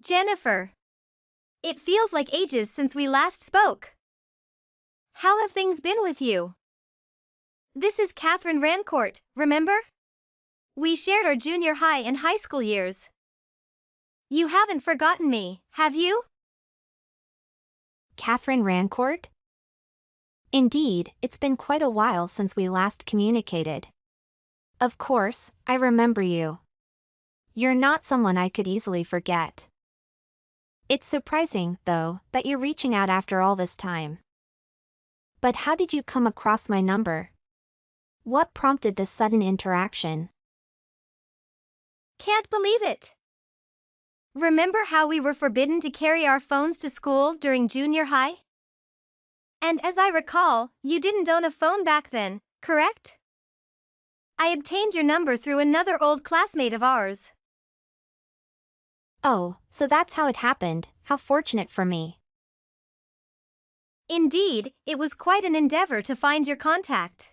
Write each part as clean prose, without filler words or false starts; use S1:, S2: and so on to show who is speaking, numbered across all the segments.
S1: Jennifer, it feels like ages since we last spoke. How have things been with you? This is Catherine Rancourt, remember? We shared our junior high and high school years. You haven't forgotten me, have you?
S2: Catherine Rancourt? Indeed, it's been quite a while since we last communicated. Of course, I remember you. You're not someone I could easily forget. It's surprising, though, that you're reaching out after all this time. But how did you come across my number? What prompted this sudden interaction?
S1: Can't believe it. Remember how we were forbidden to carry our phones to school during junior high? And as I recall, you didn't own a phone back then, correct? I obtained your number through another old classmate of ours.
S2: Oh, so that's how it happened. How fortunate for me.
S1: Indeed, it was quite an endeavor to find your contact.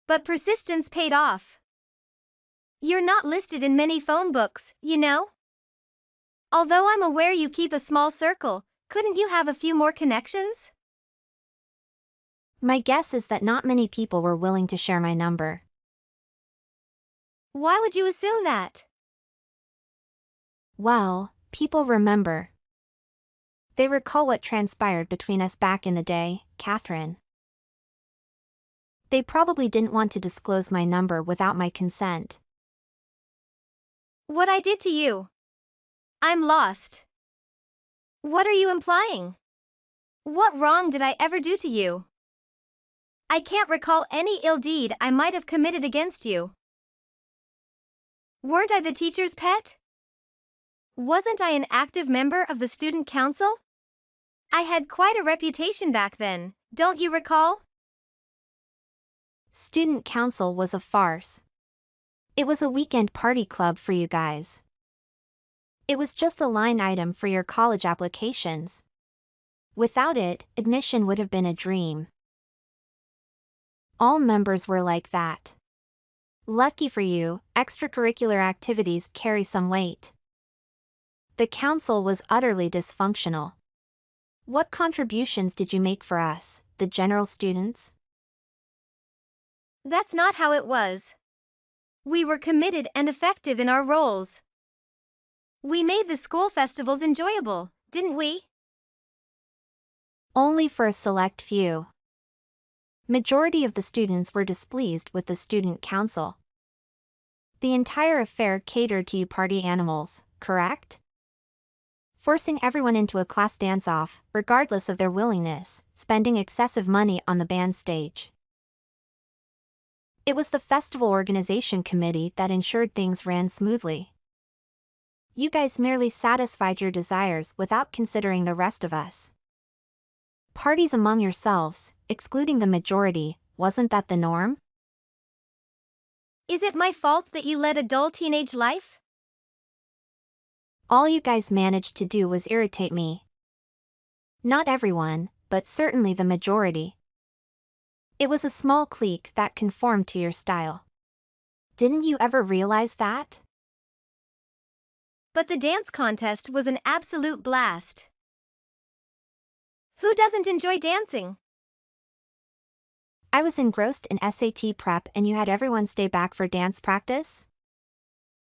S1: But persistence paid off. You're not listed in many phone books, you know? Although I'm aware you keep a small circle, couldn't you have a few more connections?
S2: My guess is that not many people were willing to share my number.
S1: Why would you assume that?
S2: Well, people remember. They recall what transpired between us back in the day, Catherine. They probably didn't want to disclose my number without my consent.
S1: What I did to you? I'm lost. What are you implying? What wrong did I ever do to you? I can't recall any ill deed I might have committed against you. Weren't I the teacher's pet? Wasn't I an active member of the student council? I had quite a reputation back then, don't you recall?
S2: Student council was a farce. It was a weekend party club for you guys. It was just a line item for your college applications. Without it, admission would have been a dream. All members were like that. Lucky for you, extracurricular activities carry some weight. The council was utterly dysfunctional. What contributions did you make for us, the general students?
S1: That's not how it was. We were committed and effective in our roles. We made the school festivals enjoyable, didn't we?
S2: Only for a select few. Majority of the students were displeased with the student council. The entire affair catered to you party animals, correct? Forcing everyone into a class dance-off, regardless of their willingness, spending excessive money on the band stage. It was the festival organization committee that ensured things ran smoothly. You guys merely satisfied your desires without considering the rest of us. Parties among yourselves, excluding the majority, wasn't that the norm?
S1: Is it my fault that you led a dull teenage life?
S2: All you guys managed to do was irritate me. Not everyone, but certainly the majority. It was a small clique that conformed to your style. Didn't you ever realize that?
S1: But the dance contest was an absolute blast. Who doesn't enjoy dancing?
S2: I was engrossed in SAT prep and you had everyone stay back for dance practice?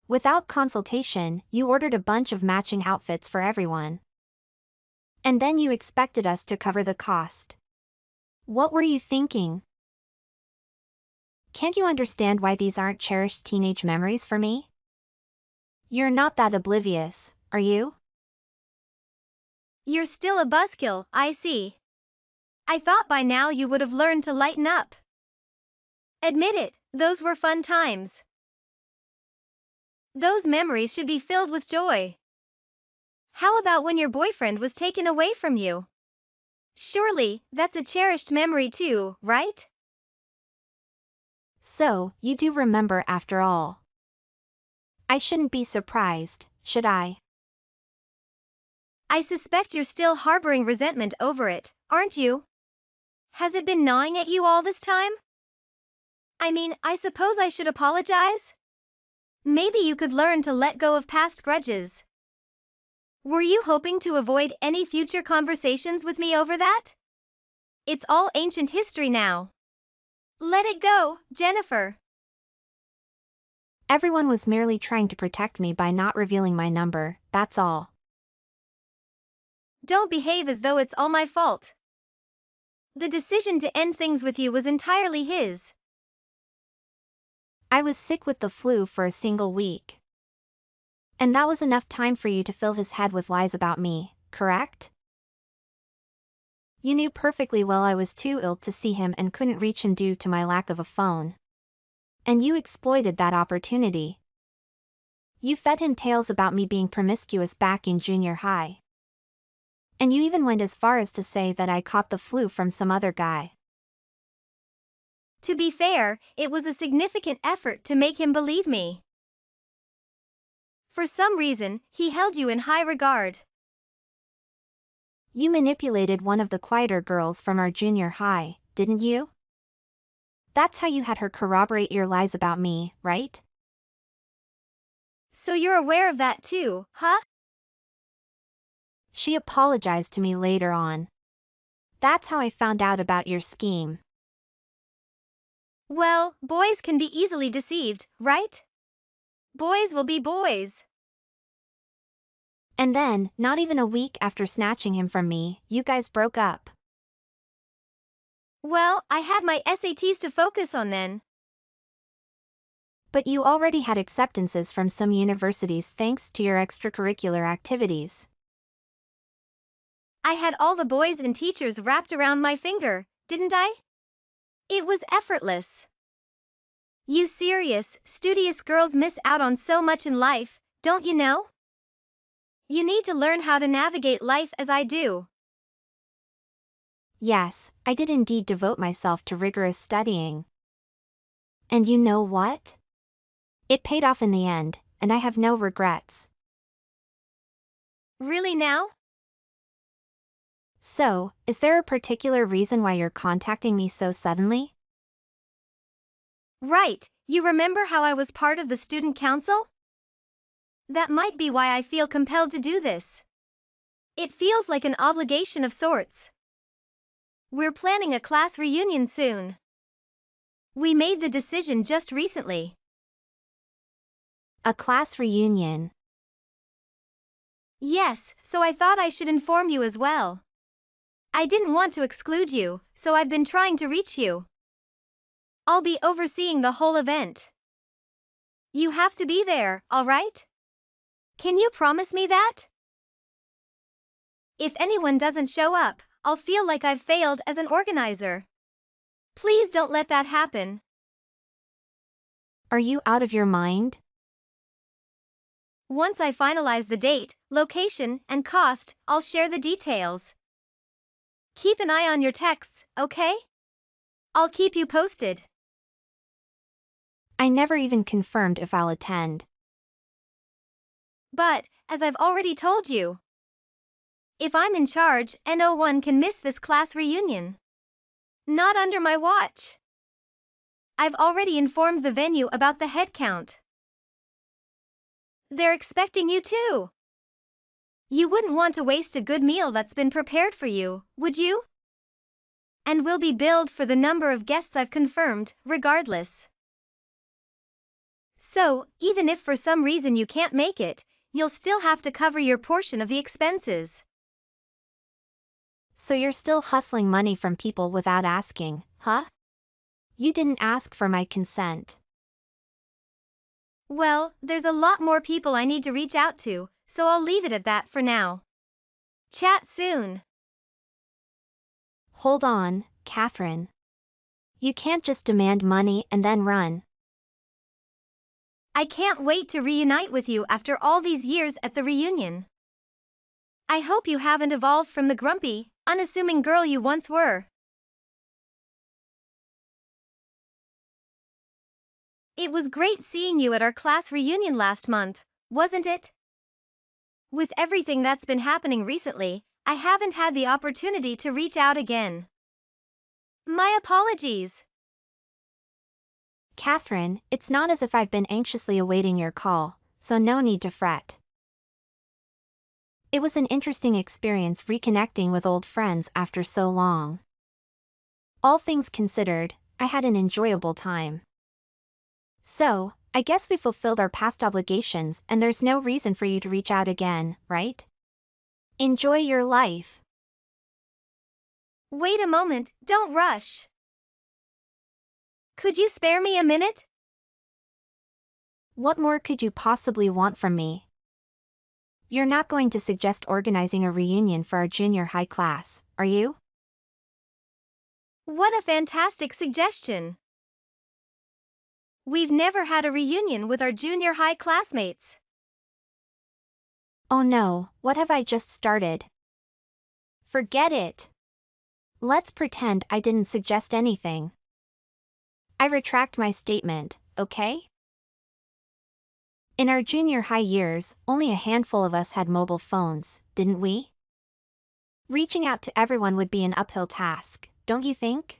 S2: Without consultation, you ordered a bunch of matching outfits for everyone. And then you expected us to cover the cost. What were you thinking? Can't you understand why these aren't cherished teenage memories for me? You're not that oblivious, are you?
S1: You're still a buzzkill, I see. I thought by now you would have learned to lighten up. Admit it, those were fun times. Those memories should be filled with joy. How about when your boyfriend was taken away from you? Surely, that's a cherished memory too, right?
S2: So, you do remember after all. I shouldn't be surprised, should I?
S1: I suspect you're still harboring resentment over it, aren't you? Has it been gnawing at you all this time? I mean, I suppose I should apologize? Maybe you could learn to let go of past grudges. Were you hoping to avoid any future conversations with me over that? It's all ancient history now. Let it go, Jennifer.
S2: Everyone was merely trying to protect me by not revealing my number, that's all.
S1: Don't behave as though it's all my fault. The decision to end things with you was entirely his.
S2: I was sick with the flu for a single week. And that was enough time for you to fill his head with lies about me, correct? You knew perfectly well I was too ill to see him and couldn't reach him due to my lack of a phone. And you exploited that opportunity. You fed him tales about me being promiscuous back in junior high. And you even went as far as to say that I caught the flu from some other guy.
S1: To be fair, it was a significant effort to make him believe me. For some reason, he held you in high regard.
S2: You manipulated one of the quieter girls from our junior high, didn't you? That's how you had her corroborate your lies about me, right?
S1: So you're aware of that too, huh?
S2: She apologized to me later on. That's how I found out about your scheme.
S1: Well, boys can be easily deceived, right? Boys will be boys.
S2: And then, not even a week after snatching him from me, you guys broke up.
S1: Well, I had my SATs to focus on then.
S2: But you already had acceptances from some universities thanks to your extracurricular activities.
S1: I had all the boys and teachers wrapped around my finger, didn't I? It was effortless. You serious, studious girls miss out on so much in life, don't you know? You need to learn how to navigate life as I do.
S2: Yes, I did indeed devote myself to rigorous studying. And you know what? It paid off in the end, and I have no regrets.
S1: Really now?
S2: So, is there a particular reason why you're contacting me so suddenly?
S1: Right, you remember how I was part of the student council? That might be why I feel compelled to do this. It feels like an obligation of sorts. We're planning a class reunion soon. We made the decision just recently.
S2: A class reunion.
S1: Yes, so I thought I should inform you as well. I didn't want to exclude you, so I've been trying to reach you. I'll be overseeing the whole event. You have to be there, all right? Can you promise me that? If anyone doesn't show up, I'll feel like I've failed as an organizer. Please don't let that happen.
S2: Are you out of your mind?
S1: Once I finalize the date, location, and cost, I'll share the details. Keep an eye on your texts, okay? I'll keep you posted.
S2: I never even confirmed if I'll attend.
S1: But, as I've already told you, if I'm in charge, no one can miss this class reunion. Not under my watch. I've already informed the venue about the head count. They're expecting you too. You wouldn't want to waste a good meal that's been prepared for you, would you? And we'll be billed for the number of guests I've confirmed, regardless. So, even if for some reason you can't make it, you'll still have to cover your portion of the expenses.
S2: So you're still hustling money from people without asking, huh? You didn't ask for my consent.
S1: Well, there's a lot more people I need to reach out to, so I'll leave it at that for now. Chat soon.
S2: Hold on, Catherine. You can't just demand money and then run.
S1: I can't wait to reunite with you after all these years at the reunion. I hope you haven't evolved from the grumpy, unassuming girl you once were. It was great seeing you at our class reunion last month, wasn't it? With everything that's been happening recently, I haven't had the opportunity to reach out again. My apologies.
S2: Catherine, it's not as if I've been anxiously awaiting your call, so no need to fret. It was an interesting experience reconnecting with old friends after so long. All things considered, I had an enjoyable time. So, I guess we fulfilled our past obligations and there's no reason for you to reach out again, right? Enjoy your life.
S1: Wait a moment, don't rush. Could you spare me a minute?
S2: What more could you possibly want from me? You're not going to suggest organizing a reunion for our junior high class, are you?
S1: What a fantastic suggestion. We've never had a reunion with our junior high classmates.
S2: Oh no, what have I just started? Forget it. Let's pretend I didn't suggest anything. I retract my statement, okay? In our junior high years, only a handful of us had mobile phones, didn't we? Reaching out to everyone would be an uphill task, don't you think?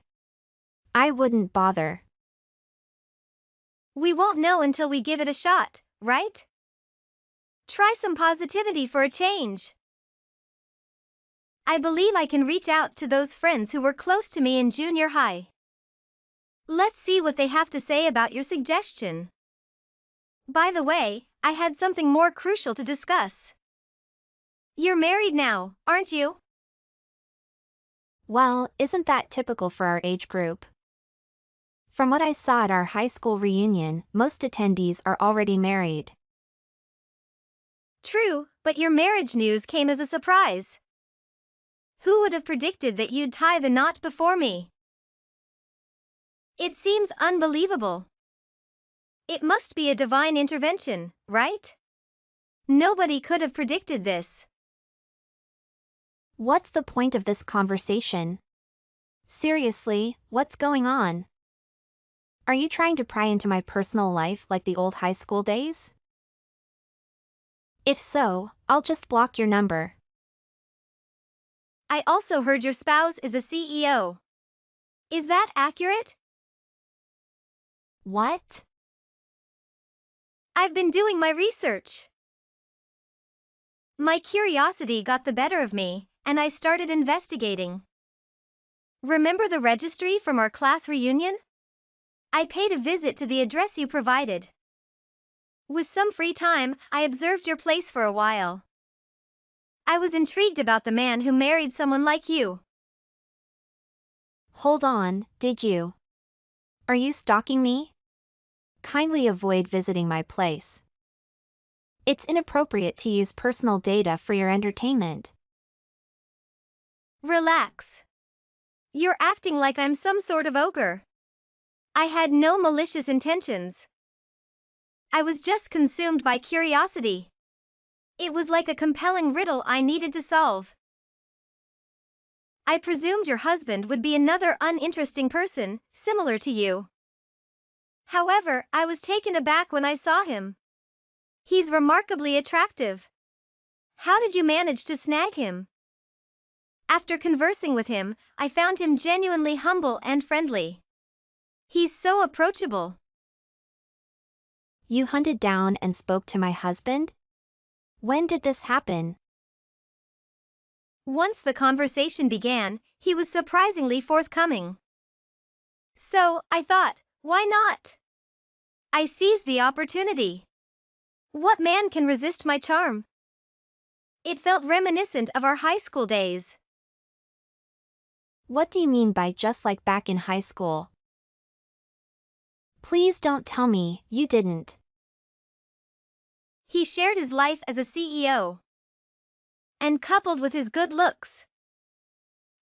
S2: I wouldn't bother.
S1: We won't know until we give it a shot, right? Try some positivity for a change. I believe I can reach out to those friends who were close to me in junior high. Let's see what they have to say about your suggestion. By the way, I had something more crucial to discuss. You're married now, aren't you?
S2: Well, isn't that typical for our age group? From what I saw at our high school reunion, most attendees are already married.
S1: True, but your marriage news came as a surprise. Who would have predicted that you'd tie the knot before me? It seems unbelievable. It must be a divine intervention, right? Nobody could have predicted this.
S2: What's the point of this conversation? Seriously, what's going on? Are you trying to pry into my personal life like the old high school days? If so, I'll just block your number.
S1: I also heard your spouse is a CEO. Is that accurate?
S2: What?
S1: I've been doing my research. My curiosity got the better of me, and I started investigating. Remember the registry from our class reunion? I paid a visit to the address you provided. With some free time, I observed your place for a while. I was intrigued about the man who married someone like you.
S2: Hold on, did you? Are you stalking me? Kindly avoid visiting my place. It's inappropriate to use personal data for your entertainment.
S1: Relax. You're acting like I'm some sort of ogre. I had no malicious intentions. I was just consumed by curiosity. It was like a compelling riddle I needed to solve. I presumed your husband would be another uninteresting person, similar to you. However, I was taken aback when I saw him. He's remarkably attractive. How did you manage to snag him? After conversing with him, I found him genuinely humble and friendly. He's so approachable.
S2: You hunted down and spoke to my husband? When did this happen?
S1: Once the conversation began, he was surprisingly forthcoming. So, I thought, why not? I seized the opportunity. What man can resist my charm? It felt reminiscent of our high school days.
S2: What do you mean by just like back in high school? Please don't tell me you didn't.
S1: He shared his life as a CEO. And coupled with his good looks,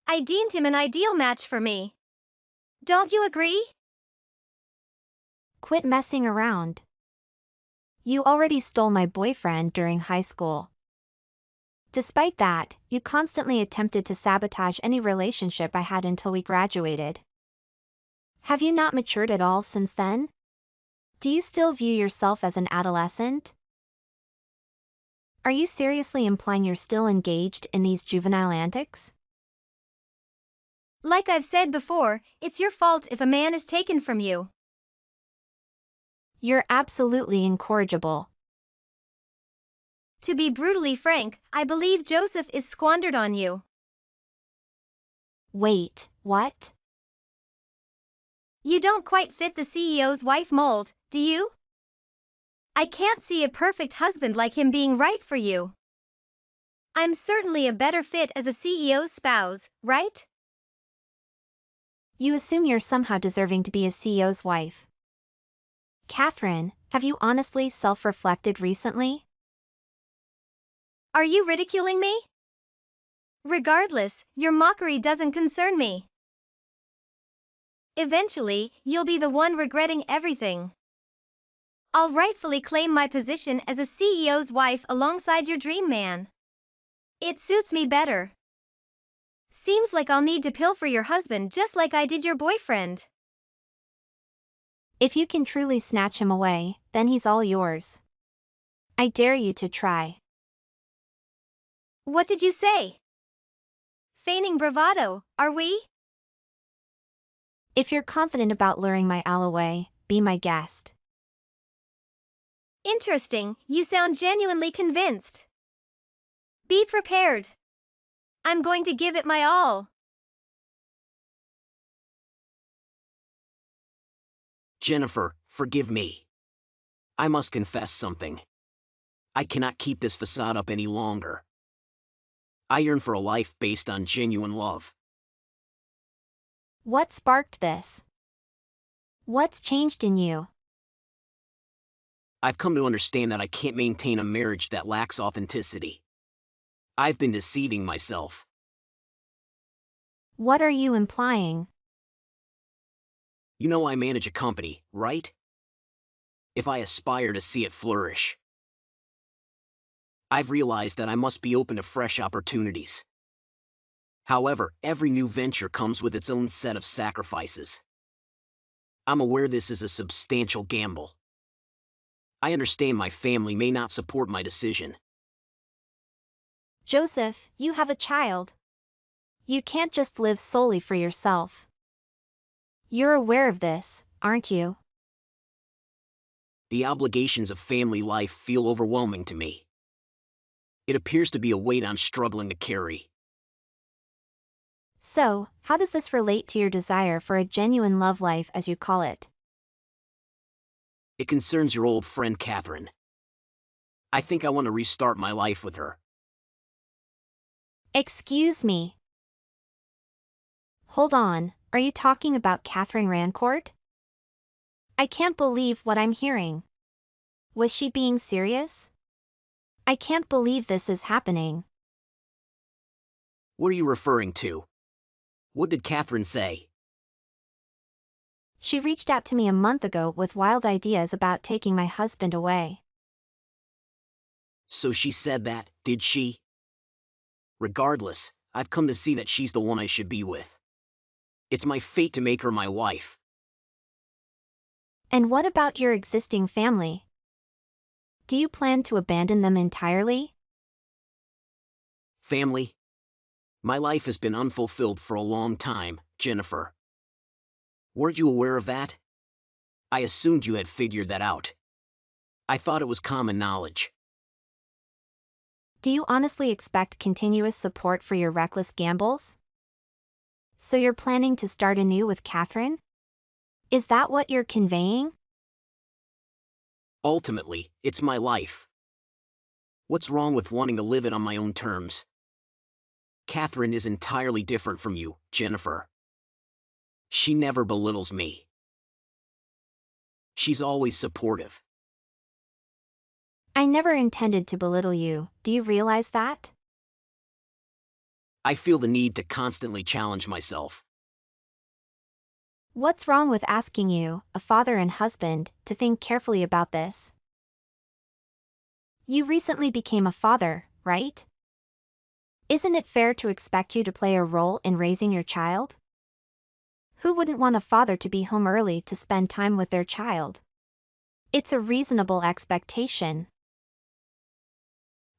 S1: I deemed him an ideal match for me. Don't you agree?
S2: Quit messing around. You already stole my boyfriend during high school. Despite that, you constantly attempted to sabotage any relationship I had until we graduated. Have you not matured at all since then? Do you still view yourself as an adolescent? Are you seriously implying you're still engaged in these juvenile antics?
S1: Like I've said before, it's your fault if a man is taken from you.
S2: You're absolutely incorrigible.
S1: To be brutally frank, I believe Joseph is squandered on you.
S2: Wait, what?
S1: You don't quite fit the CEO's wife mold, do you? I can't see a perfect husband like him being right for you. I'm certainly a better fit as a CEO's spouse, right?
S2: You assume you're somehow deserving to be a CEO's wife. Catherine, have you honestly self-reflected recently?
S1: Are you ridiculing me? Regardless, your mockery doesn't concern me. Eventually, you'll be the one regretting everything. I'll rightfully claim my position as a CEO's wife alongside your dream man. It suits me better. Seems like I'll need to pilfer your husband just like I did your boyfriend.
S2: If you can truly snatch him away, then he's all yours. I dare you to try.
S1: What did you say? Feigning bravado, are we?
S2: If you're confident about luring my Al away, be my guest.
S1: Interesting, you sound genuinely convinced. Be prepared. I'm going to give it my all.
S3: Jennifer, forgive me. I must confess something. I cannot keep this facade up any longer. I yearn for a life based on genuine love.
S2: What sparked this? What's changed in you?
S3: I've come to understand that I can't maintain a marriage that lacks authenticity. I've been deceiving myself.
S2: What are you implying?
S3: You know I manage a company, right? If I aspire to see it flourish, I've realized that I must be open to fresh opportunities. However, every new venture comes with its own set of sacrifices. I'm aware this is a substantial gamble. I understand my family may not support my decision.
S2: Joseph, you have a child. You can't just live solely for yourself. You're aware of this, aren't you?
S3: The obligations of family life feel overwhelming to me. It appears to be a weight I'm struggling to carry.
S2: So, how does this relate to your desire for a genuine love life, as you call it?
S3: It concerns your old friend Catherine. I think I want to restart my life with her.
S2: Excuse me. Hold on, are you talking about Catherine Rancourt? I can't believe what I'm hearing. Was she being serious? I can't believe this is happening.
S3: What are you referring to? What did Catherine say?
S2: She reached out to me a month ago with wild ideas about taking my husband away.
S3: So she said that, did she? Regardless, I've come to see that she's the one I should be with. It's my fate to make her my wife.
S2: And what about your existing family? Do you plan to abandon them entirely?
S3: Family? My life has been unfulfilled for a long time, Jennifer. Weren't you aware of that? I assumed you had figured that out. I thought it was common knowledge.
S2: Do you honestly expect continuous support for your reckless gambles? So you're planning to start anew with Catherine? Is that what you're conveying?
S3: Ultimately, it's my life. What's wrong with wanting to live it on my own terms? Catherine is entirely different from you, Jennifer. She never belittles me. She's always supportive.
S2: I never intended to belittle you, do you realize that?
S3: I feel the need to constantly challenge myself.
S2: What's wrong with asking you, a father and husband, to think carefully about this? You recently became a father, right? Isn't it fair to expect you to play a role in raising your child? Who wouldn't want a father to be home early to spend time with their child? It's a reasonable expectation.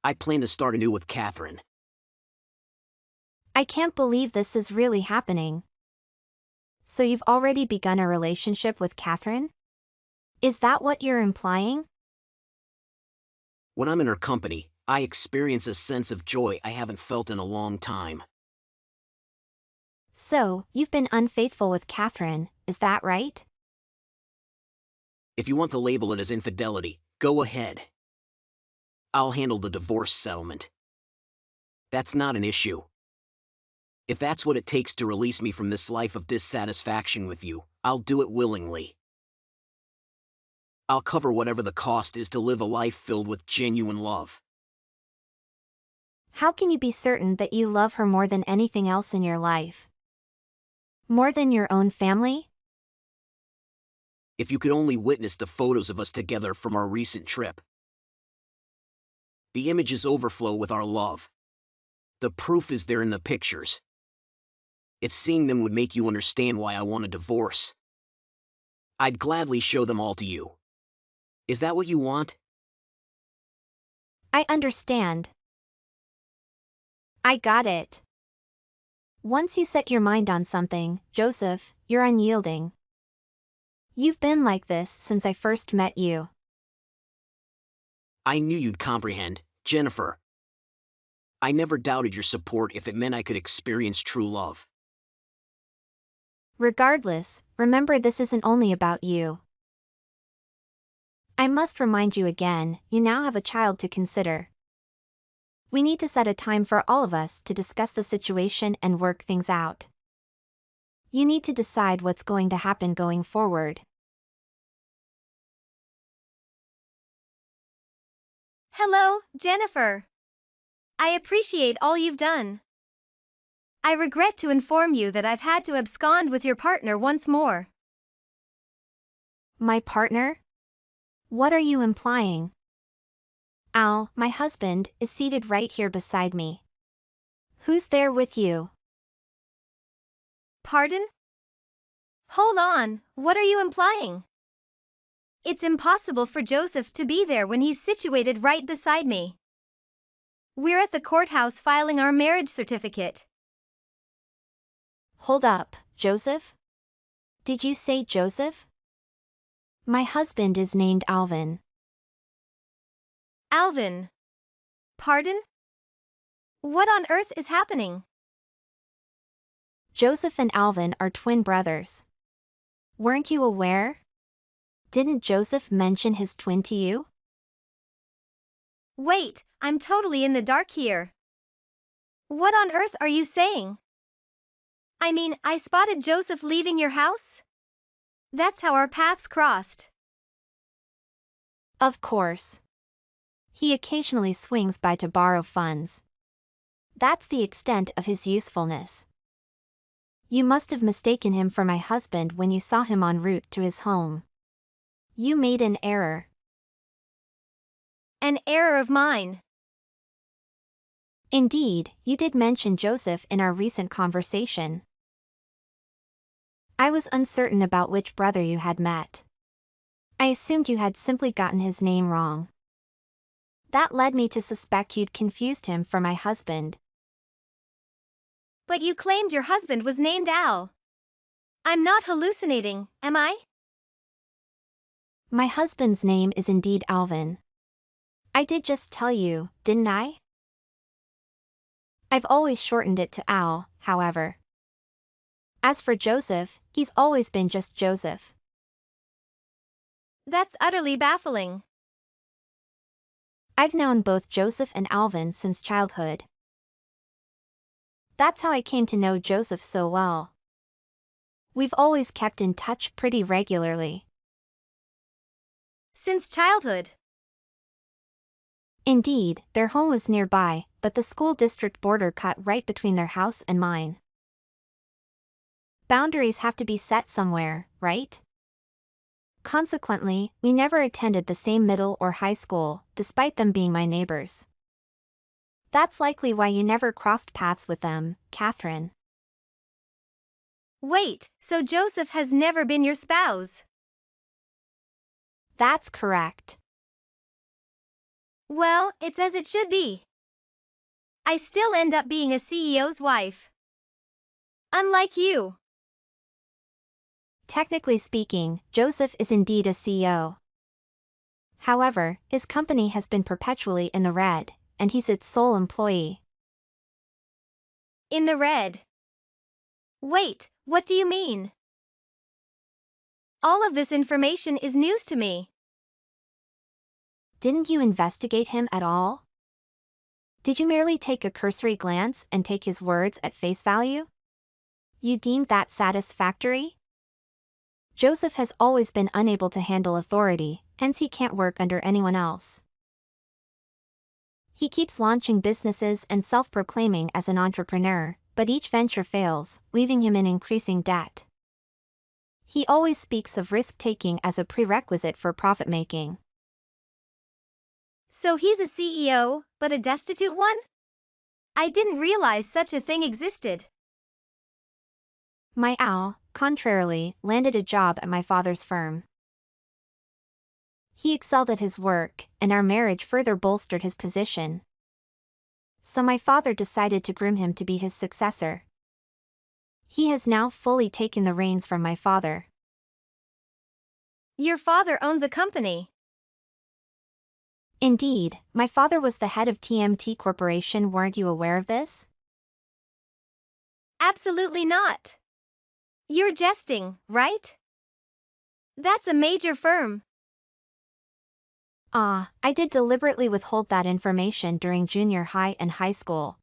S3: I plan to start anew with Catherine.
S2: I can't believe this is really happening. So you've already begun a relationship with Catherine? Is that what you're implying?
S3: When I'm in her company, I experience a sense of joy I haven't felt in a long time.
S2: So, you've been unfaithful with Catherine, is that right?
S3: If you want to label it as infidelity, go ahead. I'll handle the divorce settlement. That's not an issue. If that's what it takes to release me from this life of dissatisfaction with you, I'll do it willingly. I'll cover whatever the cost is to live a life filled with genuine love.
S2: How can you be certain that you love her more than anything else in your life? More than your own family?
S3: If you could only witness the photos of us together from our recent trip. The images overflow with our love. The proof is there in the pictures. If seeing them would make you understand why I want a divorce, I'd gladly show them all to you. Is that what you want?
S2: I understand. I got it. Once you set your mind on something, Joseph, you're unyielding. You've been like this since I first met you.
S3: I knew you'd comprehend, Jennifer. I never doubted your support if it meant I could experience true love.
S2: Regardless, remember this isn't only about you. I must remind you again, you now have a child to consider. We need to set a time for all of us to discuss the situation and work things out. You need to decide what's going to happen going forward.
S1: Hello, Jennifer. I appreciate all you've done. I regret to inform you that I've had to abscond with your partner once more.
S2: My partner? What are you implying? Al, my husband, is seated right here beside me. Who's there with you?
S1: Pardon? Hold on, what are you implying? It's impossible for Joseph to be there when he's situated right beside me. We're at the courthouse filing our marriage certificate.
S2: Hold up, Joseph? Did you say Joseph? My husband is named Alvin.
S1: Alvin. Pardon? What on earth is happening?
S2: Joseph and Alvin are twin brothers. Weren't you aware? Didn't Joseph mention his twin to you?
S1: Wait, I'm totally in the dark here. What on earth are you saying? I mean, I spotted Joseph leaving your house? That's how our paths crossed.
S2: Of course. He occasionally swings by to borrow funds. That's the extent of his usefulness. You must have mistaken him for my husband when you saw him en route to his home. You made an error.
S1: An error of mine.
S2: Indeed, you did mention Joseph in our recent conversation. I was uncertain about which brother you had met. I assumed you had simply gotten his name wrong. That led me to suspect you'd confused him for my husband.
S1: But you claimed your husband was named Al. I'm not hallucinating, am I?
S2: My husband's name is indeed Alvin. I did just tell you, didn't I? I've always shortened it to Al, however. As for Joseph, he's always been just Joseph.
S1: That's utterly baffling.
S2: I've known both Joseph and Alvin since childhood. That's how I came to know Joseph so well. We've always kept in touch pretty regularly.
S1: Since childhood.
S2: Indeed, their home was nearby, but the school district border cut right between their house and mine. Boundaries have to be set somewhere, right? Consequently, we never attended the same middle or high school, despite them being my neighbors. That's likely why you never crossed paths with them, Catherine.
S1: Wait, so Joseph has never been your spouse?
S2: That's correct.
S1: Well, it's as it should be. I still end up being a CEO's wife. Unlike you.
S2: Technically speaking, Joseph is indeed a CEO. However, his company has been perpetually in the red, and he's its sole employee.
S1: In the red. Wait, what do you mean? All of this information is news to me.
S2: Didn't you investigate him at all? Did you merely take a cursory glance and take his words at face value? You deemed that satisfactory? Joseph has always been unable to handle authority, hence he can't work under anyone else. He keeps launching businesses and self-proclaiming as an entrepreneur, but each venture fails, leaving him in increasing debt. He always speaks of risk-taking as a prerequisite for profit-making.
S1: So he's a CEO, but a destitute one? I didn't realize such a thing existed.
S2: My Al, contrarily, landed a job at my father's firm. He excelled at his work, and our marriage further bolstered his position. So my father decided to groom him to be his successor. He has now fully taken the reins from my father.
S1: Your father owns a company.
S2: Indeed, my father was the head of TMT Corporation. Weren't you aware of this?
S1: Absolutely not. You're jesting, right? That's a major firm.
S2: I did deliberately withhold that information during junior high and high school.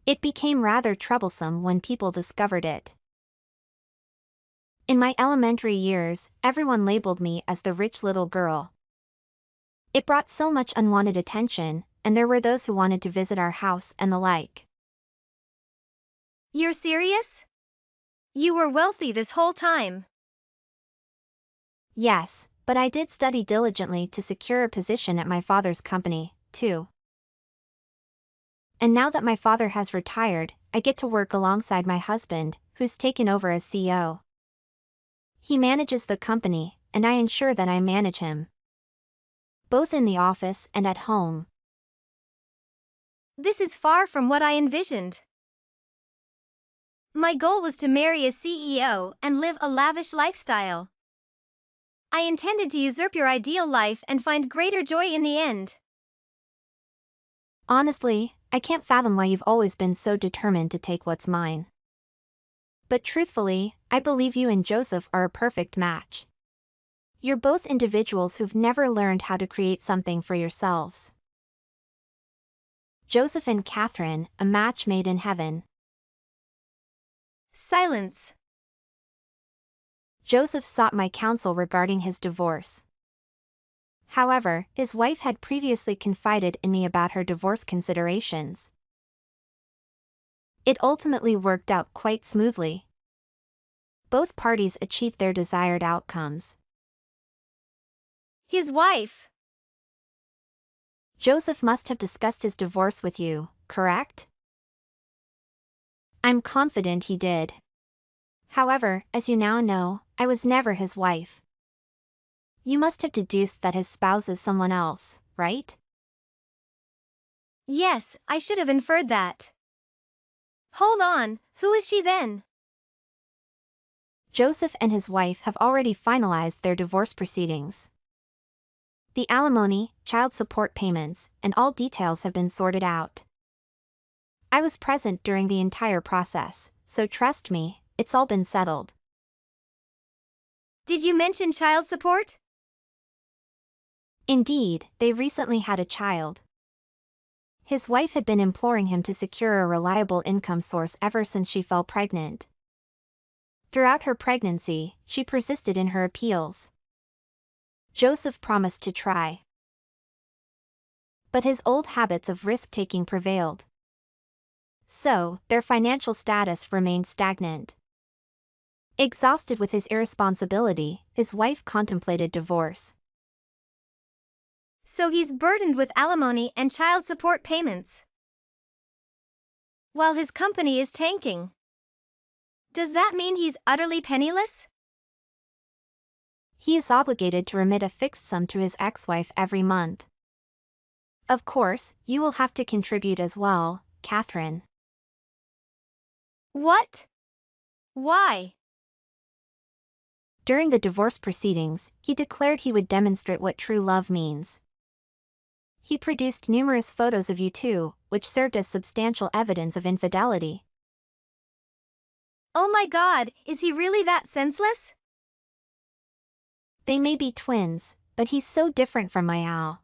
S2: It became rather troublesome when people discovered it. In my elementary years, everyone labeled me as the rich little girl. It brought so much unwanted attention, and there were those who wanted to visit our house and the like.
S1: You're serious? You were wealthy this whole time.
S2: Yes, but I did study diligently to secure a position at my father's company, too. And now that my father has retired, I get to work alongside my husband, who's taken over as CEO. He manages the company, and I ensure that I manage him, both in the office and at home.
S1: This is far from what I envisioned. My goal was to marry a CEO and live a lavish lifestyle. I intended to usurp your ideal life and find greater joy in the end.
S2: Honestly, I can't fathom why you've always been so determined to take what's mine. But truthfully, I believe you and Joseph are a perfect match. You're both individuals who've never learned how to create something for yourselves. Joseph and Catherine, a match made in heaven.
S1: Silence.
S2: Joseph sought my counsel regarding his divorce. However, his wife had previously confided in me about her divorce considerations. It ultimately worked out quite smoothly. Both parties achieved their desired outcomes.
S1: His wife.
S2: Joseph must have discussed his divorce with you, correct? I'm confident he did. However, as you now know, I was never his wife. You must have deduced that his spouse is someone else, right?
S1: Yes, I should have inferred that. Hold on, who is she then?
S2: Joseph and his wife have already finalized their divorce proceedings. The alimony, child support payments, and all details have been sorted out. I was present during the entire process, so trust me, it's all been settled.
S1: Did you mention child support?
S2: Indeed, they recently had a child. His wife had been imploring him to secure a reliable income source ever since she fell pregnant. Throughout her pregnancy, she persisted in her appeals. Joseph promised to try. But his old habits of risk-taking prevailed. So, their financial status remained stagnant. Exhausted with his irresponsibility, his wife contemplated divorce.
S1: So he's burdened with alimony and child support payments, while his company is tanking. Does that mean he's utterly penniless?
S2: He is obligated to remit a fixed sum to his ex-wife every month. Of course, you will have to contribute as well, Catherine.
S1: What? Why?
S2: During the divorce proceedings, he declared he would demonstrate what true love means. He produced numerous photos of you two, which served as substantial evidence of infidelity.
S1: Oh my God, is he really that senseless?
S2: They may be twins, but he's so different from my Al.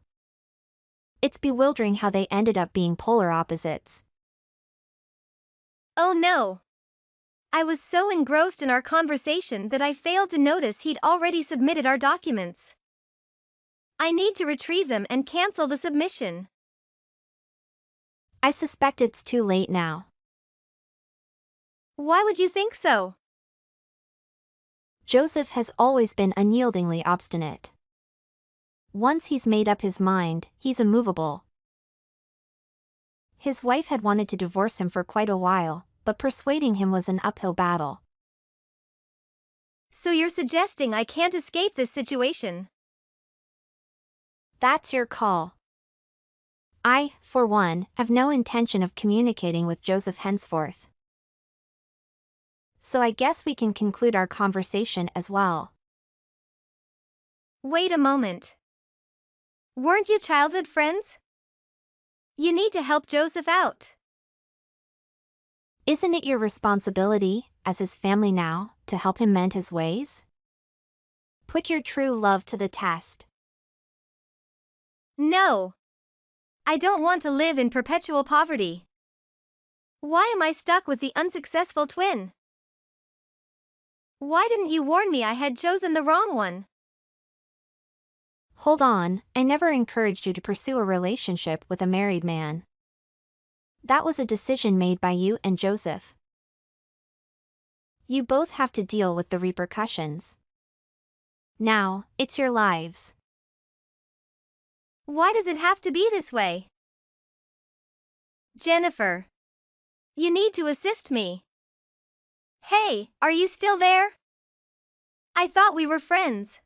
S2: It's bewildering how they ended up being polar opposites.
S1: Oh no. I was so engrossed in our conversation that I failed to notice he'd already submitted our documents. I need to retrieve them and cancel the submission.
S2: I suspect it's too late now.
S1: Why would you think so?
S2: Joseph has always been unyieldingly obstinate. Once he's made up his mind, he's immovable. His wife had wanted to divorce him for quite a while, but persuading him was an uphill battle.
S1: So you're suggesting I can't escape this situation?
S2: That's your call. I, for one, have no intention of communicating with Joseph henceforth. So I guess we can conclude our conversation as well.
S1: Wait a moment. Weren't you childhood friends? You need to help Joseph out.
S2: Isn't it your responsibility, as his family now, to help him mend his ways? Put your true love to the test.
S1: No. I don't want to live in perpetual poverty. Why am I stuck with the unsuccessful twin? Why didn't you warn me I had chosen the wrong one?
S2: Hold on, I never encouraged you to pursue a relationship with a married man. That was a decision made by you and Joseph. You both have to deal with the repercussions. Now, it's your lives.
S1: Why does it have to be this way? Jennifer. You need to assist me. Hey, are you still there? I thought we were friends.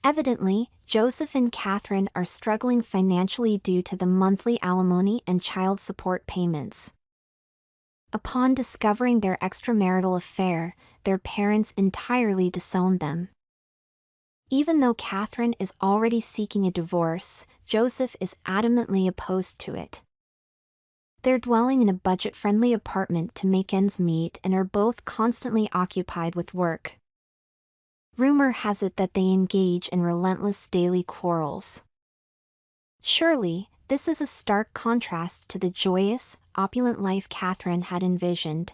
S2: Evidently, Joseph and Catherine are struggling financially due to the monthly alimony and child support payments. Upon discovering their extramarital affair, their parents entirely disowned them. Even though Catherine is already seeking a divorce, Joseph is adamantly opposed to it. They're dwelling in a budget-friendly apartment to make ends meet and are both constantly occupied with work. Rumor has it that they engage in relentless daily quarrels. Surely, this is a stark contrast to the joyous, opulent life Catherine had envisioned.